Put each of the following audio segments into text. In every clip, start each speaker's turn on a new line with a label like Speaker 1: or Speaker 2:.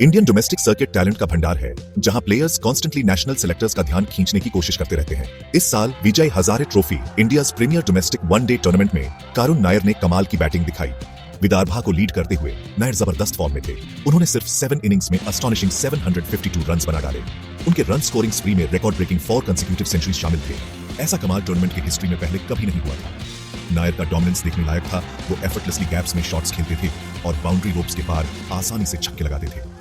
Speaker 1: Indian domestic circuit talent का भंडार है, जहां प्लेयर्स कॉन्स्टेंटली नेशनल सेलेक्टर्स का ध्यान खींचने की कोशिश करते रहते हैं। इस साल Vijay Hazare trophy India premier domestic one day tournament में करुण नायर ने कमाल की बैटिंग दिखाई। विदर्भा को लीड करते हुए नायर जबरदस्त फॉर्म में थे। उन्होंने सिर्फ 7 इनिंग्स में अस्टॉनिशिंग 752 रन बना डाले। उनके रन स्कोरिंग स्प्री में रिकॉर्ड ब्रेकिंग 4 कंसेक्यूटिव सेंचुरीज शामिल थे। ऐसा कमाल टूर्नामेंट की हिस्ट्री में पहले कभी नहीं हुआ था। नायर का डोमिनेंस देखने लायक था। वो एफर्टलेसली गैप्स में शॉट्स खेलते थे और बाउंड्री रोप्स के पार आसानी से छक्के लगाते थे।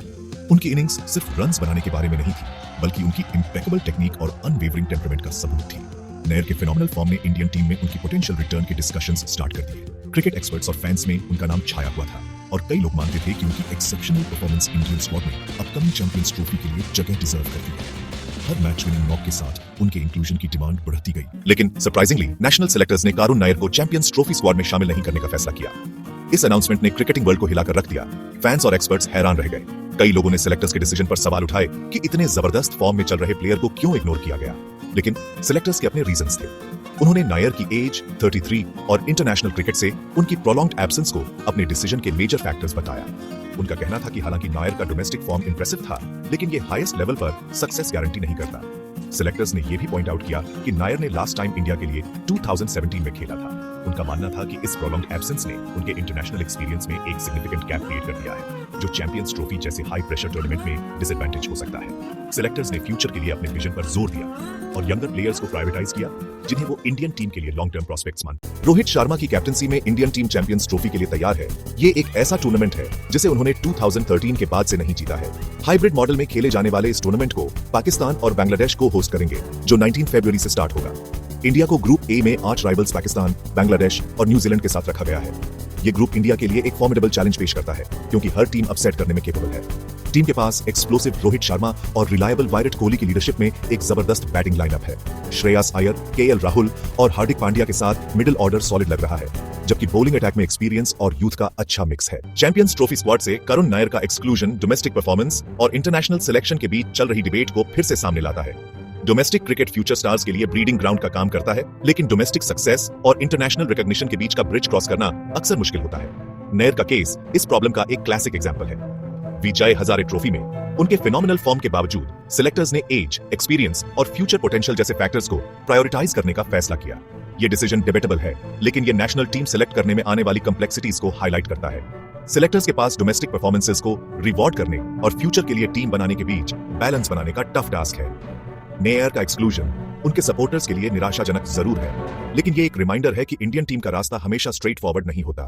Speaker 1: उनकी इनिंग्स सिर्फ रन्स बनाने के बारे में नहीं थी, बल्कि उनकी इंपेकेबल टेक्निक और अनवेवरिंग टेम्परामेंट का सबूत थी। नायर के फिनोमिनल फॉर्म ने इंडियन टीम में उनकी पोटेंशियल रिटर्न के डिस्कशंस स्टार्ट कर दिए। क्रिकेट एक्सपर्ट्स और फैंस में उनका नाम छाया हुआ था और कई लोग मानते थे कि उनकी एक्सेप्शनल परफॉर्मेंस इंडियन स्क्वाड में अपकमिंग चैंपियंस ट्रॉफी के लिए जगह डिजर्व करती है। हर मैच विनिंग नॉक के साथ उनके इंक्लूजन की डिमांड बढ़ती गई। लेकिन सरप्राइजिंगली नेशनल सेलेक्टर्स ने करुण नायर को चैंपियंस ट्रॉफी स्क्वाड में शामिल नहीं करने का फैसला किया। इस अनाउंसमेंट ने क्रिकेटिंग वर्ल्ड को हिलाकर रख दिया। फैंस और एक्सपर्ट्स हैरान रह गए। कई लोगों ने सेलेक्टर्स के डिसीजन पर सवाल उठाए कि इतने जबरदस्त फॉर्म में चल रहे प्लेयर को क्यों इग्नोर किया गया। लेकिन सेलेक्टर्स के अपने रीजंस थे। उन्होंने नायर की एज 33 और इंटरनेशनल क्रिकेट से उनकी प्रोलॉन्ग्ड एब्सेंस को अपने डिसीजन के मेजर फैक्टर्स बताया। उनका कहना था कि हालांकि नायर का डोमेस्टिक फॉर्म इंप्रेसिव था, लेकिन ये हाईएस्ट लेवल पर सक्सेस गारंटी नहीं करता। सेलेक्टर्स ने यह भी पॉइंट आउट किया कि नायर ने लास्ट टाइम इंडिया के लिए 2017 में खेला था। उनका मानना था कि इस प्रोलॉन्ग्ड एब्सेंस ने उनके इंटरनेशनल एक्सपीरियंस में एक सिग्निफिकेंट गैप क्रिएट कर दिया है, जो चैंपियंस ट्रॉफी जैसे हाई प्रेशर टूर्नामेंट में डिसएडवांटेज हो सकता है। सेलेक्टर्स ने फ्यूचर के लिए अपने विजन पर जोर दिया और यंगर प्लेयर्स को प्रायोरिटाइज किया, जिन्हें वो इंडियन टीम के लिए लॉन्ग टर्म प्रोस्पेक्ट्स मानते। रोहित शर्मा की कैप्टनसी में इंडियन टीम चैंपियंस ट्रॉफी के लिए तैयार है। ये एक ऐसा टूर्नामेंट है जिसे उन्होंने 2013 के बाद से नहीं जीता है। हाइब्रिड मॉडल में खेले जाने वाले इस टूर्नामेंट को पाकिस्तान और बांग्लादेश को होस्ट करेंगे, जो 19 फरवरी से स्टार्ट होगा। इंडिया को ग्रुप ए में 8 राइवल्स पाकिस्तान, बांग्लादेश और न्यूजीलैंड के साथ रखा गया है। ये ग्रुप इंडिया के लिए एक फॉर्मिडेबल चैलेंज पेश करता है, क्योंकि हर टीम अपसेट करने में केपेबल है। टीम के पास एक्सप्लोसिव रोहित शर्मा और रिलायबल विराट कोहली की लीडरशिप में एक जबरदस्त बैटिंग लाइनअप है। श्रेयस अय्यर, केएल राहुल और हार्दिक पांड्या के साथ मिडिल ऑर्डर सॉलिड लग रहा है, जबकि बॉलिंग अटैक में एक्सपीरियंस और यूथ का अच्छा मिक्स है। चैंपियंस ट्रॉफी स्क्वाड से करुण नायर का एक्सक्लूजन डोमेस्टिक परफॉर्मेंस और इंटरनेशनल सिलेक्शन के बीच चल रही डिबेट को फिर से सामने लाता है। डोमेस्टिक क्रिकेट फ्यूचर स्टार्स के लिए ब्रीडिंग ग्राउंड का काम करता है, लेकिन डोमेस्टिक सक्सेस और इंटरनेशनल रिकॉग्निशन के बीच का ब्रिज क्रॉस करना अक्सर मुश्किल होता है। नायर का केस इस प्रॉब्लम का एक क्लासिक एग्जांपल है। विजय हजारे ट्रॉफी में उनके फिनोमिनल फॉर्म के बावजूद सेलेक्टर्स ने एज, एक्सपीरियंस और फ्यूचर पोटेंशियल जैसे फैक्टर्स को प्रायोरिटाइज करने का फैसला किया। ये डिसीजन डिबेटेबल है, लेकिन ये नेशनल टीम सेलेक्ट करने में आने वाली कॉम्प्लेक्सिटीज को हाईलाइट करता है। सेलेक्टर्स के पास डोमेस्टिक परफॉर्मेंसेस को रिवॉर्ड करने और फ्यूचर के लिए टीम बनाने के बीच बैलेंस बनाने का टफ टास्क है। नायर का एक्सक्लूजन उनके सपोर्टर्स के लिए निराशाजनक जरूर है, लेकिन ये एक रिमाइंडर है कि इंडियन टीम का रास्ता हमेशा स्ट्रेट फॉरवर्ड नहीं होता।